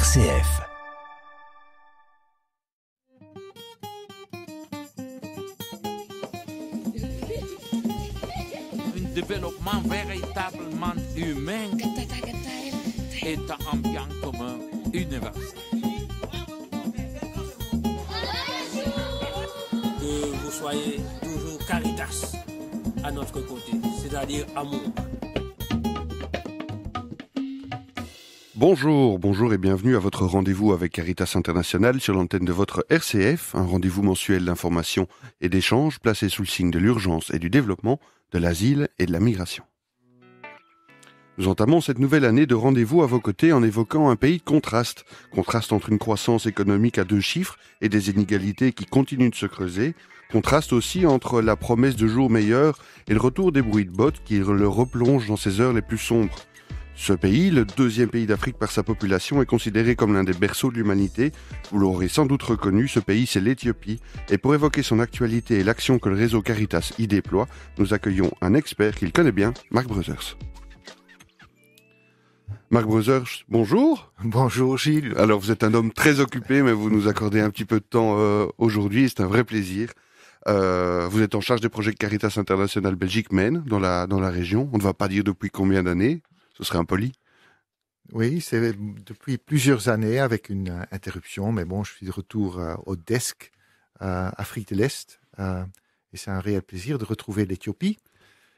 RCF. Un développement véritablement humain est un bien commun universel. Que vous soyez toujours Caritas à notre côté, c'est-à-dire amour. Bonjour et bienvenue à votre rendez-vous avec Caritas International sur l'antenne de votre RCF, un rendez-vous mensuel d'information et d'échange placé sous le signe de l'urgence et du développement, de l'asile et de la migration. Nous entamons cette nouvelle année de rendez-vous à vos côtés en évoquant un pays de contraste. Contraste entre une croissance économique à 2 chiffres et des inégalités qui continuent de se creuser. Contraste aussi entre la promesse de jours meilleurs et le retour des bruits de bottes qui le replongent dans ses heures les plus sombres. Ce pays, le 2e pays d'Afrique par sa population, est considéré comme l'un des berceaux de l'humanité. Vous l'aurez sans doute reconnu, ce pays c'est l'Éthiopie. Et pour évoquer son actualité et l'action que le réseau Caritas y déploie, nous accueillons un expert qu'il connaît bien, Marc Brothers. Marc Brothers, bonjour. Bonjour Gilles. Alors vous êtes un homme très occupé, mais vous nous accordez un petit peu de temps aujourd'hui, c'est un vrai plaisir. Vous êtes en charge des projets que Caritas International Belgique mène dans la région. On ne va pas dire depuis combien d'années, ce serait impoli. Oui, c'est depuis plusieurs années avec une interruption, mais bon, je suis de retour au desk Afrique de l'Est et c'est un réel plaisir de retrouver l'Éthiopie.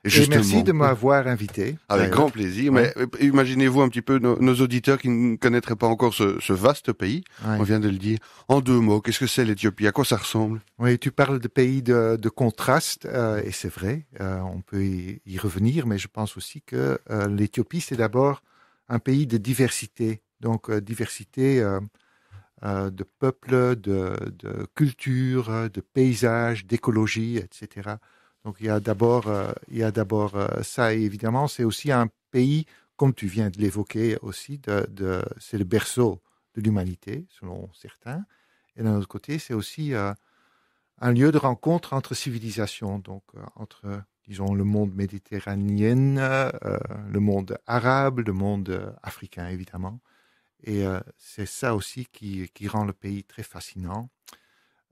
Et merci de m'avoir invité. Avec grand plaisir. Ouais. Mais imaginez-vous un petit peu nos auditeurs qui ne connaîtraient pas encore ce vaste pays. Ouais. On vient de le dire. En 2 mots, qu'est-ce que c'est l'Éthiopie? À quoi ça ressemble? Oui, tu parles de pays de contraste, et c'est vrai. On peut y revenir, mais je pense aussi que l'Éthiopie, c'est d'abord un pays de diversité. Donc, diversité de peuples, de culture, de paysages, d'écologie, etc. Donc il y a d'abord ça, et évidemment c'est aussi un pays, comme tu viens de l'évoquer aussi, c'est le berceau de l'humanité selon certains, et d'un autre côté c'est aussi un lieu de rencontre entre civilisations, donc entre disons le monde méditerranéen, le monde arabe, le monde africain évidemment, et c'est ça aussi qui rend le pays très fascinant.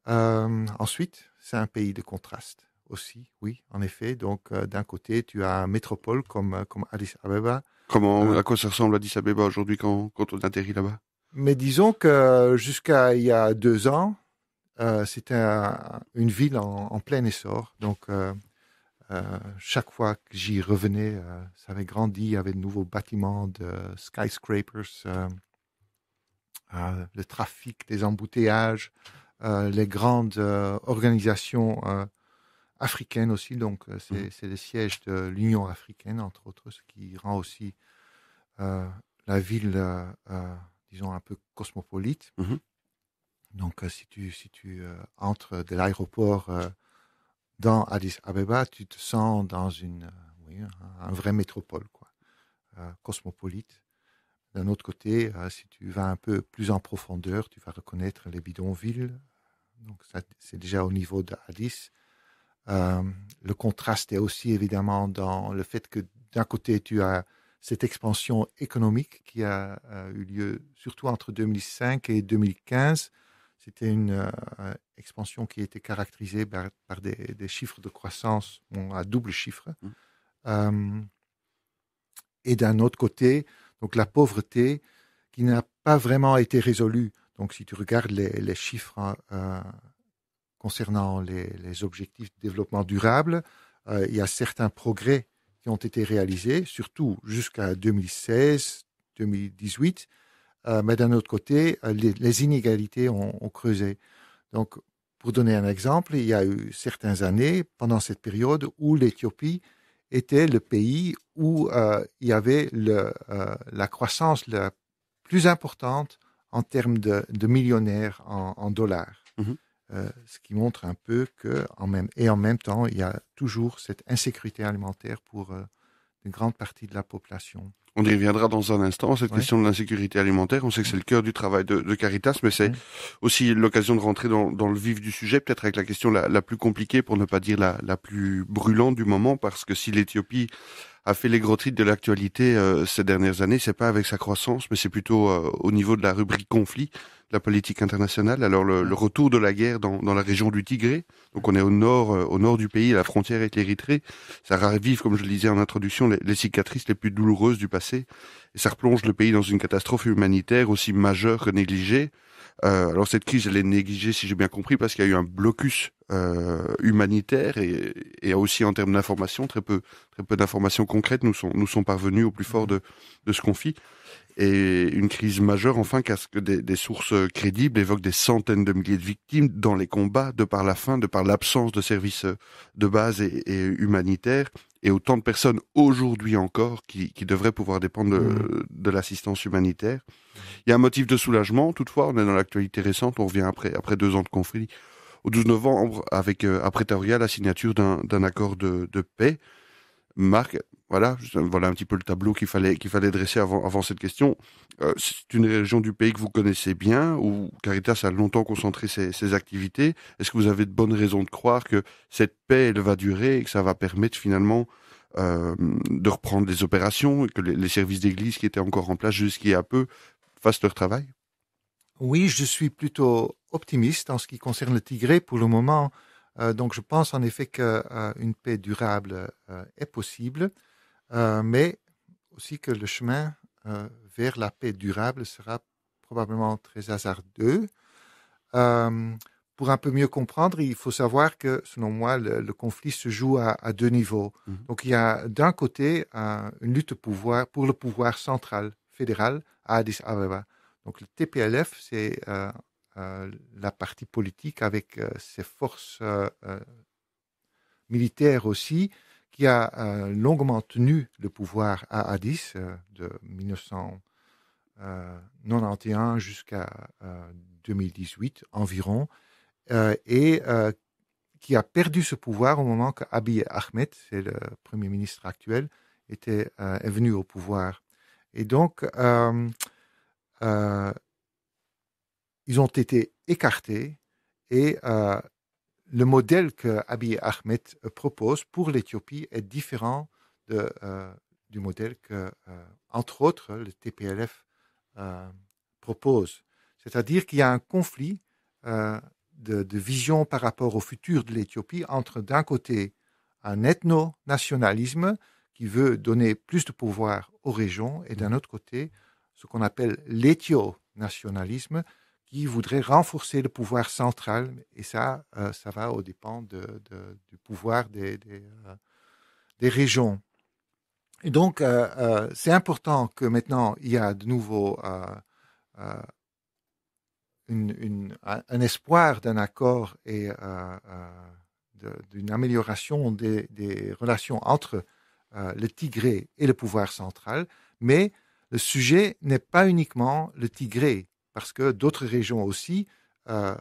Ensuite c'est un pays de contraste aussi, oui, en effet. Donc, d'un côté, tu as une métropole comme Addis Abeba. À quoi ça ressemble Addis Abeba aujourd'hui quand on atterrit là-bas? Mais disons que jusqu'à il y a 2 ans, c'était une ville en plein essor. Donc, chaque fois que j'y revenais, ça avait grandi, il y avait de nouveaux bâtiments, de skyscrapers, le trafic, des embouteillages, les grandes organisations africaine aussi, donc c'est le siège de l'Union africaine, entre autres, ce qui rend aussi la ville, disons, un peu cosmopolite. Mm-hmm. Donc, si tu entres de l'aéroport dans Addis Abeba, tu te sens dans un vrai métropole, quoi, cosmopolite. D'un autre côté, si tu vas un peu plus en profondeur, tu vas reconnaître les bidonvilles. Donc, ça, c'est déjà au niveau d'Addis. Le contraste est aussi évidemment dans le fait que d'un côté tu as cette expansion économique qui a eu lieu surtout entre 2005 et 2015. C'était une expansion qui était caractérisée par des chiffres de croissance à double chiffre. Et d'un autre côté, donc la pauvreté qui n'a pas vraiment été résolue. Donc si tu regardes les chiffres concernant les objectifs de développement durable, il y a certains progrès qui ont été réalisés, surtout jusqu'à 2016-2018, mais d'un autre côté, les inégalités ont creusé. Donc, pour donner un exemple, il y a eu certaines années, pendant cette période, où l'Éthiopie était le pays où il y avait la croissance la plus importante en termes de millionnaires en dollars. Mm-hmm. Ce qui montre un peu en même temps, il y a toujours cette insécurité alimentaire pour une grande partie de la population. On y reviendra dans un instant, cette question de l'insécurité alimentaire. On sait que c'est le cœur du travail de Caritas, mais c'est aussi l'occasion de rentrer dans le vif du sujet, peut-être avec la question la plus compliquée, pour ne pas dire la plus brûlante du moment, parce que si l'Éthiopie a fait les gros titres de l'actualité ces dernières années. C'est pas avec sa croissance, mais c'est plutôt au niveau de la rubrique conflit, de la politique internationale. Alors le retour de la guerre dans la région du Tigré. Donc on est au nord du pays, à la frontière avec l'Érythrée. Ça ravive, comme je le disais en introduction, les cicatrices les plus douloureuses du passé. Et ça replonge le pays dans une catastrophe humanitaire aussi majeure que négligée. Alors cette crise, elle est négligée, si j'ai bien compris, parce qu'il y a eu un blocus humanitaire et aussi en termes d'information, très peu d'informations concrètes nous sont parvenues au plus fort de ce conflit. Et une crise majeure, enfin, parce que des sources crédibles évoquent des centaines de milliers de victimes dans les combats, de par la faim, de par l'absence de services de base et humanitaires, et autant de personnes aujourd'hui encore qui devraient pouvoir dépendre de l'assistance humanitaire. Il y a un motif de soulagement, toutefois, on est dans l'actualité récente, on revient après 2 ans de conflit, au 12 novembre, avec à Pretoria, la signature d'un accord de paix. Marc, voilà un petit peu le tableau qu'il fallait dresser avant cette question. C'est une région du pays que vous connaissez bien, où Caritas a longtemps concentré ses activités. Est-ce que vous avez de bonnes raisons de croire que cette paix, elle va durer et que ça va permettre finalement de reprendre les opérations et que les services d'église qui étaient encore en place jusqu'il y a peu fassent leur travail? Oui, je suis plutôt optimiste en ce qui concerne le Tigré pour le moment. Donc je pense en effet qu'une paix durable est possible, mais aussi que le chemin vers la paix durable sera probablement très hasardeux. Pour un peu mieux comprendre, il faut savoir que, selon moi, le conflit se joue à 2 niveaux. Donc il y a d'un côté une lutte pour le pouvoir central, fédéral, à Addis Abeba. Donc le TPLF, c'est la partie politique avec ses forces militaires aussi, qui a longuement tenu le pouvoir à Addis de 1991 jusqu'à 2018 environ, et qui a perdu ce pouvoir au moment que Abiy Ahmed, c'est le Premier ministre actuel, est venu au pouvoir. Et donc, ils ont été écartés et le modèle que Abiy Ahmed propose pour l'Éthiopie est différent du modèle que, entre autres, le TPLF propose. C'est-à-dire qu'il y a un conflit de vision par rapport au futur de l'Éthiopie entre, d'un côté, un ethno-nationalisme qui veut donner plus de pouvoir aux régions et, d'un autre côté, ce qu'on appelle l'éthio-nationalisme qui voudrait renforcer le pouvoir central, et ça va aux dépens du pouvoir des régions. Et donc, c'est important que maintenant, il y a de nouveau un espoir d'un accord et d'une amélioration des relations entre le Tigré et le pouvoir central, mais le sujet n'est pas uniquement le Tigré, parce que d'autres régions aussi, il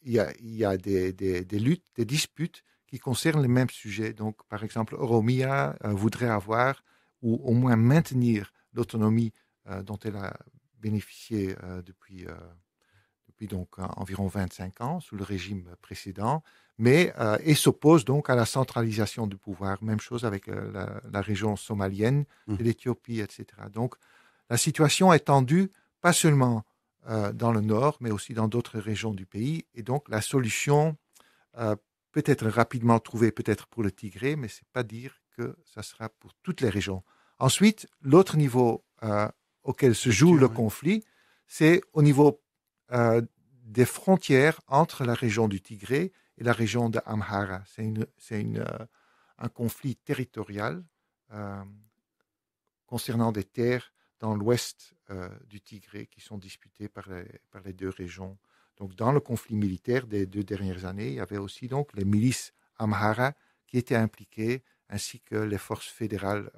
y a des luttes, des disputes qui concernent les mêmes sujets. Donc, par exemple, Oromia voudrait avoir ou au moins maintenir l'autonomie dont elle a bénéficié depuis donc environ 25 ans sous le régime précédent, mais et s'oppose donc à la centralisation du pouvoir. Même chose avec la région somalienne de l'Éthiopie, etc. Donc, la situation est tendue, pas seulement dans le nord, mais aussi dans d'autres régions du pays. Et donc, la solution peut être rapidement trouvée, peut-être pour le Tigré, mais ce n'est pas dire que ça sera pour toutes les régions. Ensuite, l'autre niveau auquel se joue le conflit, c'est au niveau des frontières entre la région du Tigré et la région de Amhara. C'est un conflit territorial concernant des terres dans l'ouest du Tigré qui sont disputées par les 2 régions. Donc, dans le conflit militaire des 2 dernières années, il y avait aussi donc les milices Amhara qui étaient impliquées, ainsi que les forces fédérales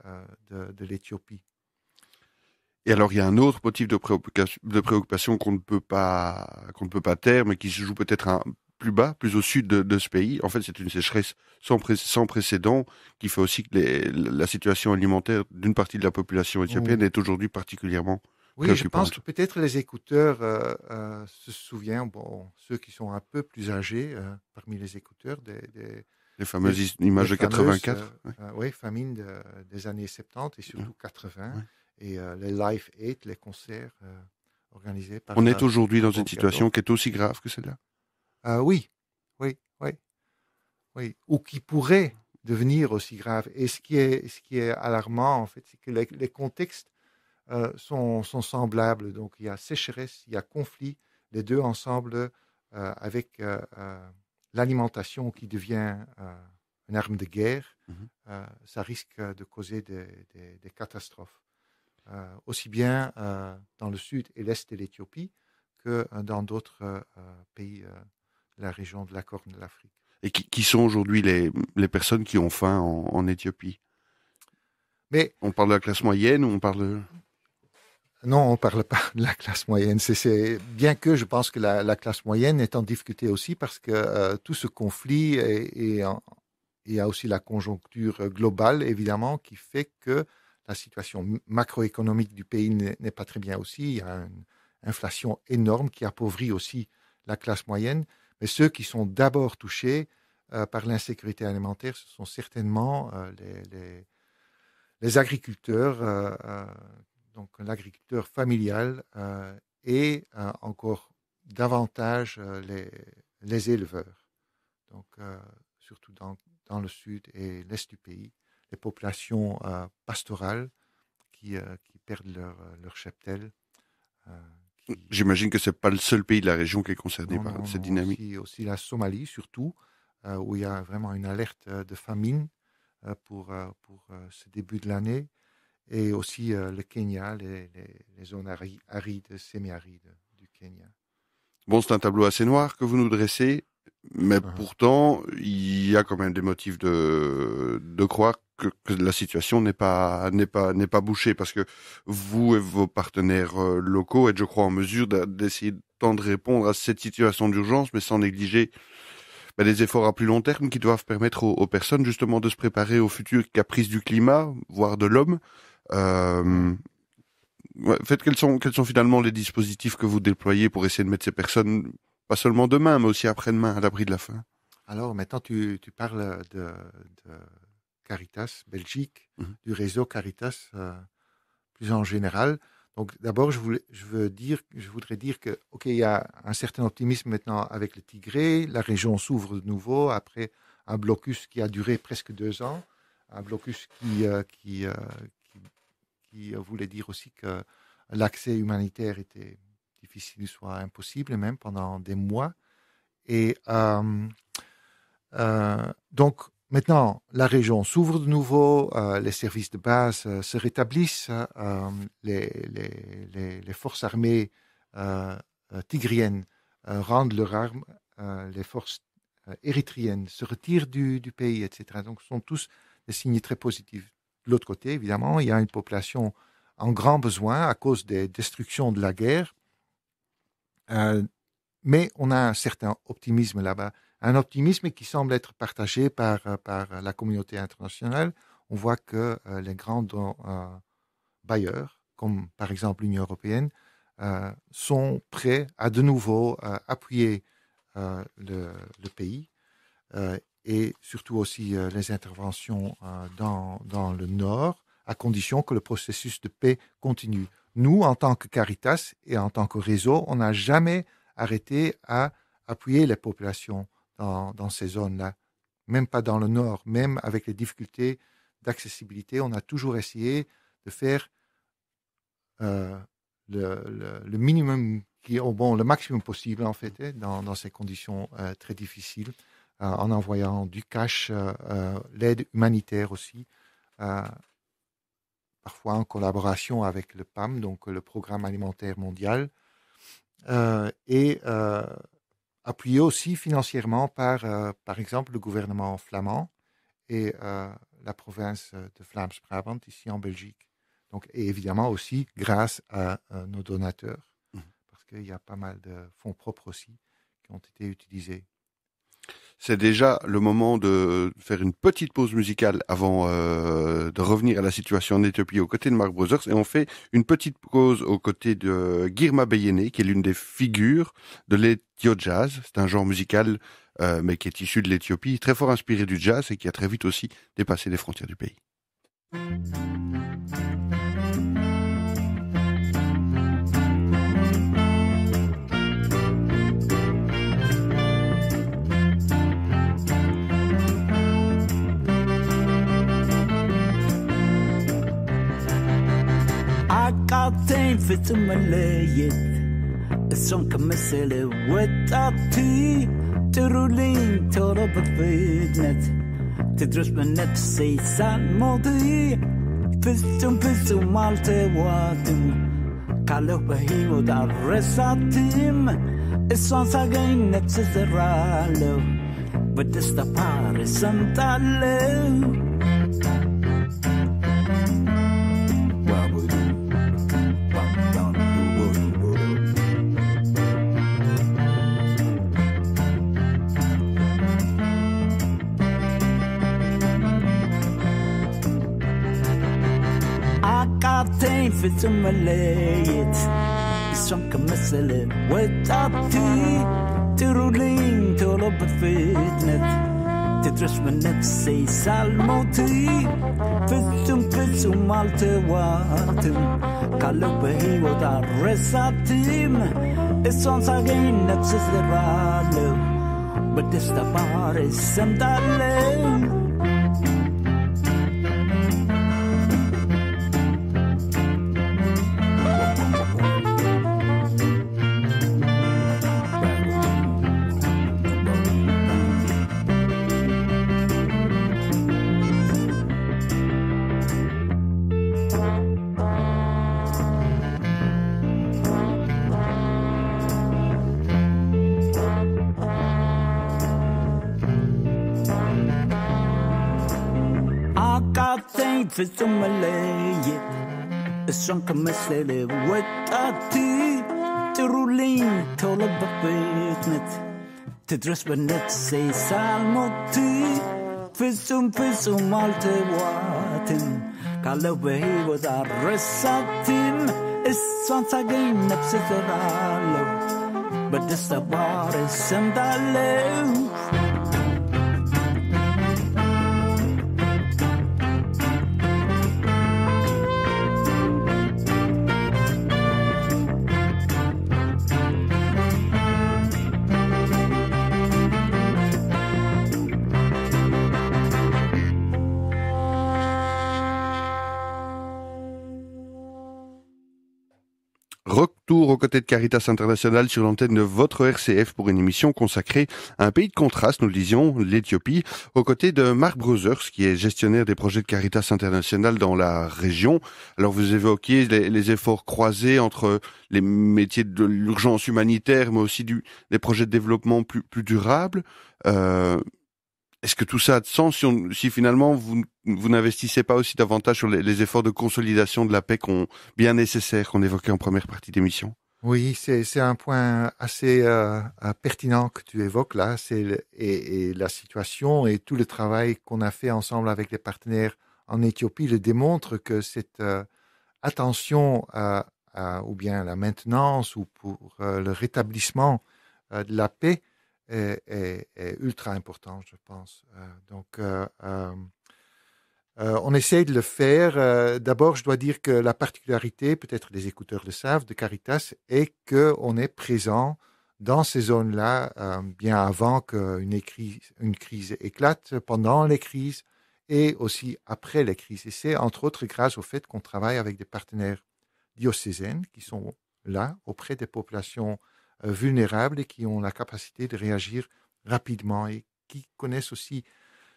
de l'Éthiopie. Et alors, il y a un autre motif de préoccupation qu'on ne peut pas taire, mais qui se joue peut-être plus bas, plus au sud de ce pays. En fait, c'est une sécheresse sans précédent qui fait aussi que la situation alimentaire d'une partie de la population éthiopienne est aujourd'hui particulièrement préoccupante. Je pense que peut-être les écouteurs se souviennent, ceux qui sont un peu plus âgés parmi les écouteurs, Les fameuses images de 84. Oui, famine des années 70 et surtout 80. Et les Live Aid, les concerts organisés par... On est aujourd'hui dans une situation qui est aussi grave que celle-là. Oui. Ou qui pourrait devenir aussi grave. Et ce qui est alarmant, en fait, c'est que les contextes sont semblables. Donc, il y a sécheresse, il y a conflit, les deux ensemble avec l'alimentation qui devient une arme de guerre. Ça risque de causer des catastrophes. Aussi bien dans le sud et l'est de l'Éthiopie que dans d'autres pays de la région de la Corne de l'Afrique. Et qui sont aujourd'hui les personnes qui ont faim en Éthiopie? Mais on parle de la classe moyenne ou on parle de... Non, on ne parle pas de la classe moyenne. Bien que je pense que la classe moyenne est en difficulté aussi parce que tout ce conflit il y a aussi la conjoncture globale, évidemment, qui fait que la situation macroéconomique du pays n'est pas très bien aussi. Il y a une inflation énorme qui appauvrit aussi la classe moyenne. Mais ceux qui sont d'abord touchés par l'insécurité alimentaire, ce sont certainement les agriculteurs, donc l'agriculteur familial et encore davantage les éleveurs. Donc, surtout dans le sud et l'est du pays, les populations pastorales qui perdent leur cheptel. J'imagine que ce n'est pas le seul pays de la région qui est concerné par cette dynamique. Aussi la Somalie, surtout, où il y a vraiment une alerte de famine pour ce début de l'année. Et aussi le Kenya, les zones arides, semi-arides du Kenya. Bon, c'est un tableau assez noir que vous nous dressez, mais pourtant, il y a quand même des motifs de croire que la situation n'est pas bouchée, parce que vous et vos partenaires locaux êtes, je crois, en mesure d'essayer de répondre à cette situation d'urgence, mais sans négliger des efforts à plus long terme qui doivent permettre aux personnes justement de se préparer aux futurs caprices du climat, voire de l'homme. Quels sont finalement les dispositifs que vous déployez pour essayer de mettre ces personnes, pas seulement demain, mais aussi après-demain, à l'abri de la faim? Alors maintenant, tu parles de Caritas Belgique, du réseau Caritas plus en général. Donc d'abord, je voudrais dire que il y a un certain optimisme maintenant avec le Tigré. La région s'ouvre de nouveau après un blocus qui a duré presque 2 ans, un blocus qui voulait dire aussi que l'accès humanitaire était difficile, soit impossible même pendant des mois. Et donc maintenant, la région s'ouvre de nouveau, les services de base se rétablissent, les forces armées tigriennes rendent leurs armes, les forces érythréennes se retirent du pays, etc. Donc ce sont tous des signes très positifs. De l'autre côté, évidemment, il y a une population en grand besoin à cause des destructions de la guerre. Mais on a un certain optimisme là-bas. Un optimisme qui semble être partagé par la communauté internationale. On voit que les grands bailleurs, comme par exemple l'Union européenne, sont prêts à de nouveau appuyer le pays. Et surtout aussi les interventions dans le Nord, à condition que le processus de paix continue. Nous, en tant que Caritas et en tant que réseau, on n'a jamais arrêté à appuyer les populations dans ces zones-là, même pas dans le Nord, même avec les difficultés d'accessibilité, on a toujours essayé de faire le minimum, le maximum possible en fait, dans ces conditions très difficiles. En envoyant du cash, l'aide humanitaire aussi, parfois en collaboration avec le PAM, donc le Programme alimentaire mondial, et appuyé aussi financièrement par exemple, le gouvernement flamand et la province de Vlaams-Brabant, ici en Belgique. Donc, et évidemment aussi grâce à nos donateurs, parce qu'il y a pas mal de fonds propres aussi qui ont été utilisés. C'est déjà le moment de faire une petite pause musicale avant de revenir à la situation en Éthiopie aux côtés de Mark Brothers. Et on fait une petite pause aux côtés de Girma Beyene, qui est l'une des figures de l'Ethio Jazz. C'est un genre musical mais qui est issu de l'Éthiopie, très fort inspiré du jazz et qui a très vite aussi dépassé les frontières du pays. አቃተኝ ፍጹም መለየት እሷን ከመሰለ ወጣት ጥሩልኝ ቶሎ በፍጥነት ትድረስ በነፍሴ ሳልሞት ፍጹም ፍጹም አልተዋትም ካለሁ በሕይወት አልረሳትም እሷን ሳገኝ ነፍስ ዘራለሁ በደስታ ፓር ሰምጣለሁ አቃተኝ ፍጹም መለየት እሷን ከመሰለ ወጣት ጥሩልኝ ቶሎ በፍጥነት ትድረስ በነፍሴ ሳልሞት ፍጹም ፍጹም አልተዋትም ካለሁ በሕይወት አልረሳትም እሷን ሳገኝ ነፍስ ዘራለሁ በደስታ ባሕር ሰምጣለሁ አቃተኝ ፍጹም መለየት እሷን ከመሰለ ወጣት ጥሩልኝ ቶሎ በፍጥነት ትድረስ በነፍሴ ሳልሞት ፍጹም ፍጹም አልተዋትም ካለሁ በሕይወት አልረሳትም እሷን ሳገኝ ነፍስ ዘራለሁ በደስታ ባሕር ሰምጣለሁ Retour aux côtés de Caritas International sur l'antenne de votre RCF pour une émission consacrée à un pays de contraste, nous le disions, l'Éthiopie, aux côtés de Mark Brothers, qui est gestionnaire des projets de Caritas International dans la région. Alors vous évoquiez les efforts croisés entre les métiers de l'urgence humanitaire, mais aussi des projets de développement plus durables. Est-ce que tout ça a de sens si finalement vous n'investissez pas aussi davantage sur les efforts de consolidation de la paix bien nécessaires qu'on évoquait en première partie d'émission? Oui, c'est un point assez pertinent que tu évoques là. Et la situation et tout le travail qu'on a fait ensemble avec les partenaires en Éthiopie le démontre que cette attention ou bien la maintenance ou pour le rétablissement de la paix est ultra important, je pense. On essaye de le faire. D'abord, je dois dire que la particularité, peut-être les écouteurs le savent, de Caritas est qu'on est présent dans ces zones-là bien avant qu'une crise éclate, pendant les crises et aussi après les crises. Et c'est entre autres grâce au fait qu'on travaille avec des partenaires diocésaines qui sont là auprès des populations vulnérables et qui ont la capacité de réagir rapidement et qui connaissent aussi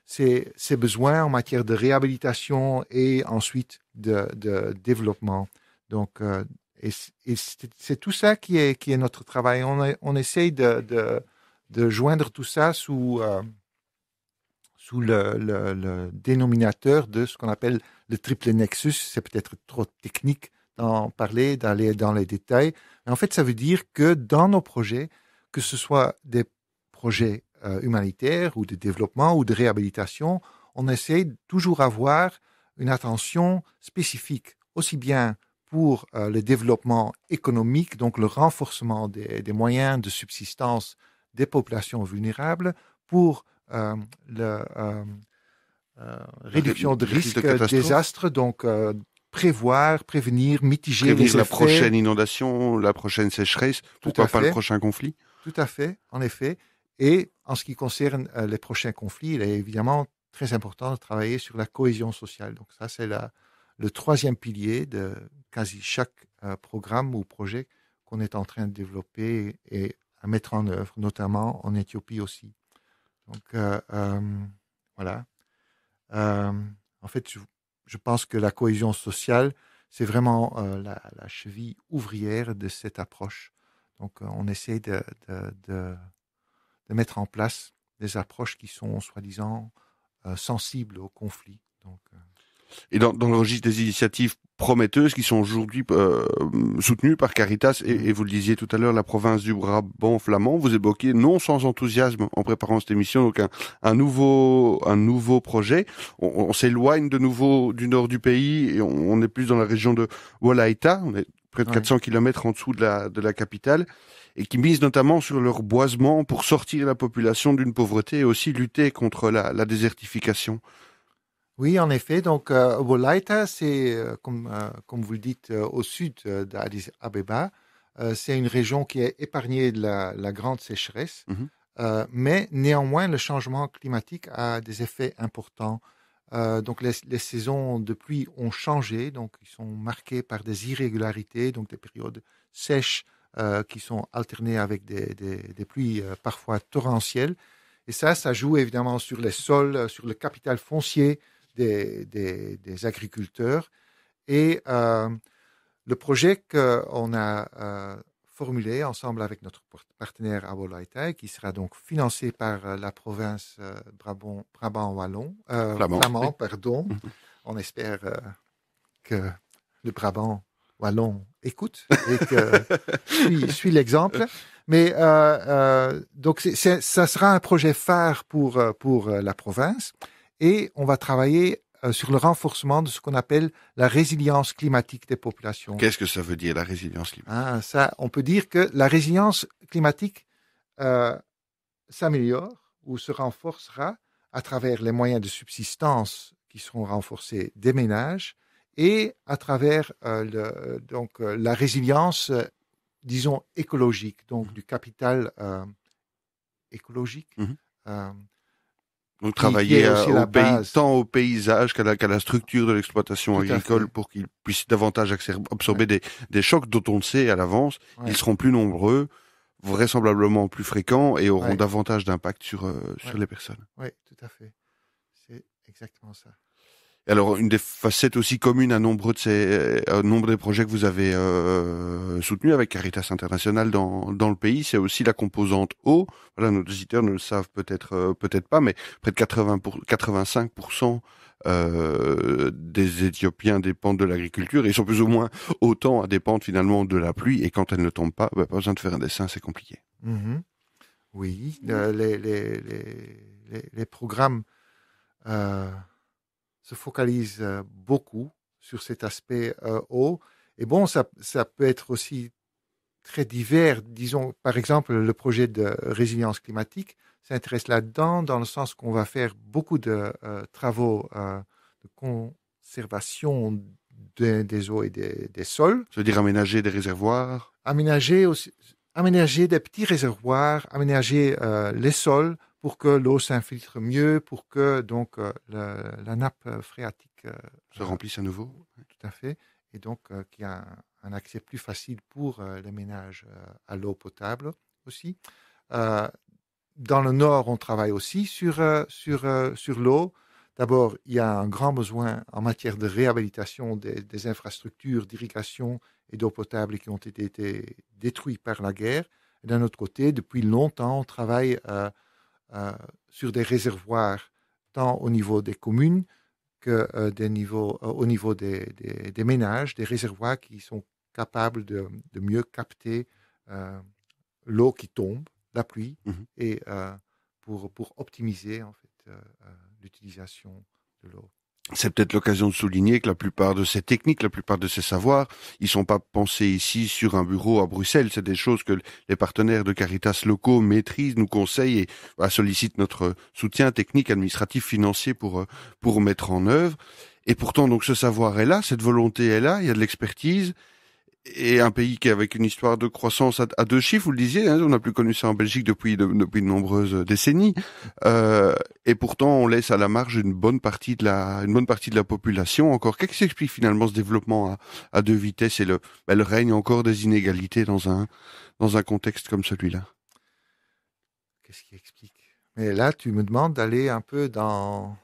ces besoins en matière de réhabilitation et ensuite de développement. Donc, et c'est tout ça qui est notre travail. On essaye de joindre tout ça sous le dénominateur de ce qu'on appelle le triple nexus. C'est peut-être trop technique d'en parler, d'aller dans les détails. Mais en fait, ça veut dire que dans nos projets, que ce soit des projets humanitaires ou de développement ou de réhabilitation, on essaie de toujours avoir une attention spécifique, aussi bien pour le développement économique, donc le renforcement des moyens de subsistance des populations vulnérables, pour réduction de risque, désastre, donc prévoir, prévenir, mitiger les effets. La prochaine inondation, la prochaine sécheresse, pourquoi pas le prochain conflit? Tout à fait, en effet. Et en ce qui concerne les prochains conflits, il est évidemment très important de travailler sur la cohésion sociale. Donc ça, c'est le troisième pilier de quasi chaque programme ou projet qu'on est en train de développer et à mettre en œuvre, notamment en Éthiopie aussi. Donc voilà. En fait, je pense que la cohésion sociale, c'est vraiment la cheville ouvrière de cette approche. Donc, on essaie de mettre en place des approches qui sont, soi-disant, sensibles au conflit. Donc, Et dans le registre des initiatives prometteuses qui sont aujourd'hui soutenues par Caritas, et vous le disiez tout à l'heure, la province du Brabant flamand, vous évoquiez non sans enthousiasme en préparant cette émission, donc un nouveau projet. On s'éloigne de nouveau du nord du pays et on est plus dans la région de Wolaïta, on est près de 400 km en dessous de la capitale, et qui mise notamment sur le reboisement pour sortir la population d'une pauvreté et aussi lutter contre la désertification. Oui, en effet. Donc, Wolaïta, c'est, comme vous le dites, au sud d'Addis Abeba. C'est une région qui est épargnée de la grande sécheresse. Mais néanmoins, le changement climatique a des effets importants. Donc, les saisons de pluie ont changé. Donc, ils sont marqués par des irrégularités, donc des périodes sèches qui sont alternées avec des pluies parfois torrentielles. Et ça joue évidemment sur les sols, sur le capital foncier des agriculteurs. Et le projet qu'on a formulé ensemble avec notre partenaire à Wolaïta, qui sera donc financé par la province Brabant-Wallon, Flamand, pardon. On espère que le Brabant Wallon écoute et que suit l'exemple. Mais donc ça sera un projet phare pour la province. Et on va travailler sur le renforcement de ce qu'on appelle la résilience climatique des populations. Qu'est-ce que ça veut dire, la résilience climatique? Ça, on peut dire que la résilience climatique s'améliore ou se renforcera à travers les moyens de subsistance qui seront renforcés des ménages et à travers la résilience, disons, écologique, donc du capital écologique. Donc travailler tant au paysage qu'à la structure de l'exploitation agricole pour qu'ils puissent davantage absorber des chocs dont on le sait à l'avance. Ils seront plus nombreux, vraisemblablement plus fréquents et auront davantage d'impact sur les personnes. Oui, tout à fait. C'est exactement ça. Alors, une des facettes aussi communes à nombre des projets que vous avez soutenus avec Caritas International dans le pays, c'est aussi la composante eau. Voilà, nos auditeurs ne le savent peut-être pas, mais près de 85% des Éthiopiens dépendent de l'agriculture et ils sont plus ou moins autant à dépendre finalement de la pluie. Et quand elle ne tombe pas, pas besoin de faire un dessin, c'est compliqué. Oui, les programmes se focalise beaucoup sur cet aspect eau. Et bon, ça peut être aussi très divers. Disons, par exemple, le projet de résilience climatique s'intéresse là-dedans, dans le sens qu'on va faire beaucoup de travaux de conservation des eaux et des sols. Ça veut dire aménager des réservoirs? Aménager des petits réservoirs, aménager les sols, pour que l'eau s'infiltre mieux, pour que donc la nappe phréatique se remplisse à nouveau. Tout à fait. Et donc qu'il y a un accès plus facile pour les ménages à l'eau potable aussi. Dans le nord, on travaille aussi sur l'eau. D'abord, il y a un grand besoin en matière de réhabilitation des infrastructures d'irrigation et d'eau potable qui ont été détruites par la guerre. Et d'un autre côté, depuis longtemps, on travaille sur des réservoirs, tant au niveau des communes que au niveau des ménages, des réservoirs qui sont capables de mieux capter l'eau qui tombe, la pluie, et pour optimiser en fait l'utilisation de l'eau. c'est peut-être l'occasion de souligner que la plupart de ces techniques, la plupart de ces savoirs, ils sont pas pensés ici sur un bureau à Bruxelles. C'est des choses que les partenaires de Caritas locaux maîtrisent, nous conseillent et sollicitent notre soutien technique, administratif, financier pour mettre en œuvre. Et pourtant, donc, ce savoir est là, cette volonté est là, il y a de l'expertise. Et un pays qui est avec une histoire de croissance à 2 chiffres, vous le disiez, hein, on n'a plus connu ça en Belgique depuis de nombreuses décennies. Et pourtant, on laisse à la marge une bonne partie de la population. Encore, qu'est-ce qui explique finalement ce développement à 2 vitesses et le règne encore des inégalités dans un contexte comme celui-là? Qu'est-ce qui explique? Mais là, tu me demandes d'aller un peu dans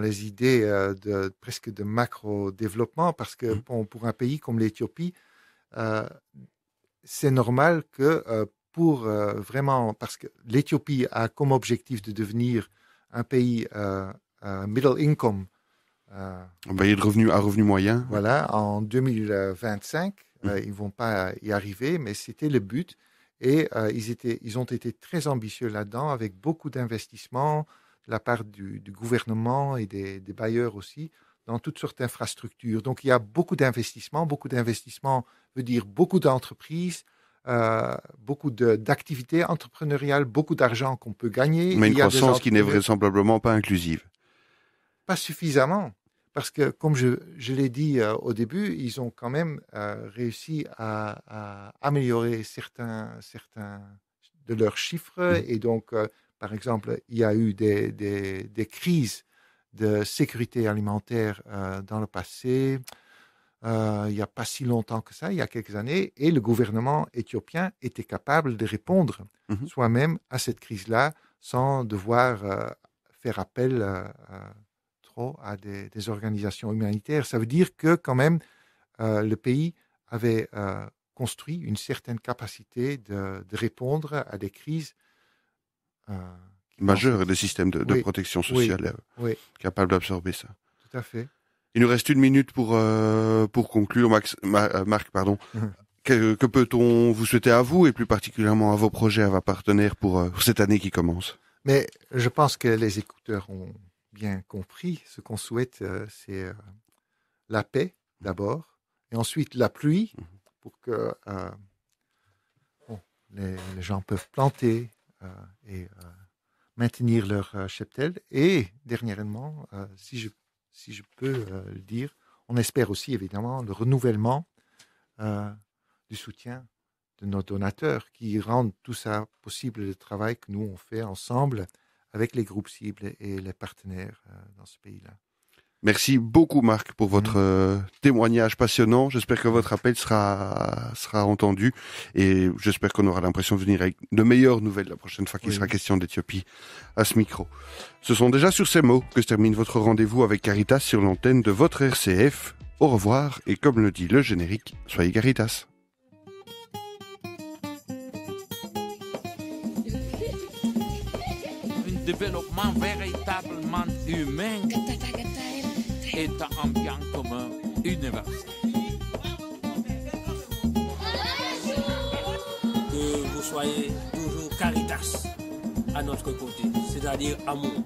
les idées presque de macro-développement, parce que bon, pour un pays comme l'Éthiopie, c'est normal que pour vraiment, parce que l'Éthiopie a comme objectif de devenir un pays middle income, un pays de revenu moyen. Voilà, en 2025, ils vont pas y arriver, mais c'était le but. Et ils ont été très ambitieux là-dedans, avec beaucoup d'investissements de la part du gouvernement et des bailleurs aussi, dans toutes sortes d'infrastructures. Donc, il y a beaucoup d'investissements. Beaucoup d'investissements veut dire beaucoup d'entreprises, beaucoup d'activités entrepreneuriales, beaucoup d'argent qu'on peut gagner. Mais une croissance qui n'est vraisemblablement pas inclusive. Pas suffisamment. Parce que, comme je l'ai dit au début, ils ont quand même réussi à améliorer certains de leurs chiffres. Et donc, par exemple, il y a eu des crises de sécurité alimentaire dans le passé, il n'y a pas si longtemps que ça, il y a quelques années, et le gouvernement éthiopien était capable de répondre soi-même à cette crise-là sans devoir faire appel trop à des organisations humanitaires. Ça veut dire que quand même le pays avait construit une certaine capacité de répondre à des crises majeur et des systèmes de protection sociale capables d'absorber ça. Tout à fait. Il nous reste 1 minute pour conclure. Marc, pardon. Que peut-on vous souhaiter à vous et plus particulièrement à vos projets, à vos partenaires pour cette année qui commence? Mais je pense que les écouteurs ont bien compris. Ce qu'on souhaite, c'est la paix d'abord, et ensuite la pluie pour que les gens peuvent planter et maintenir leur cheptel. Et dernièrement, si je peux le dire, on espère aussi évidemment le renouvellement du soutien de nos donateurs qui rendent tout ça possible, le travail que nous on fait ensemble avec les groupes cibles et les partenaires dans ce pays-là. Merci beaucoup Marc pour votre témoignage passionnant. J'espère que votre appel sera entendu et j'espère qu'on aura l'impression de venir avec de meilleures nouvelles la prochaine fois qu'il sera question d'Éthiopie à ce micro. Ce sont déjà sur ces mots que se termine votre rendez-vous avec Caritas sur l'antenne de votre RCF. Au revoir et comme le dit le générique, soyez Caritas. Un développement véritablement humain est un bien commun universel. Que vous soyez toujours Caritas à notre côté, c'est-à-dire amour.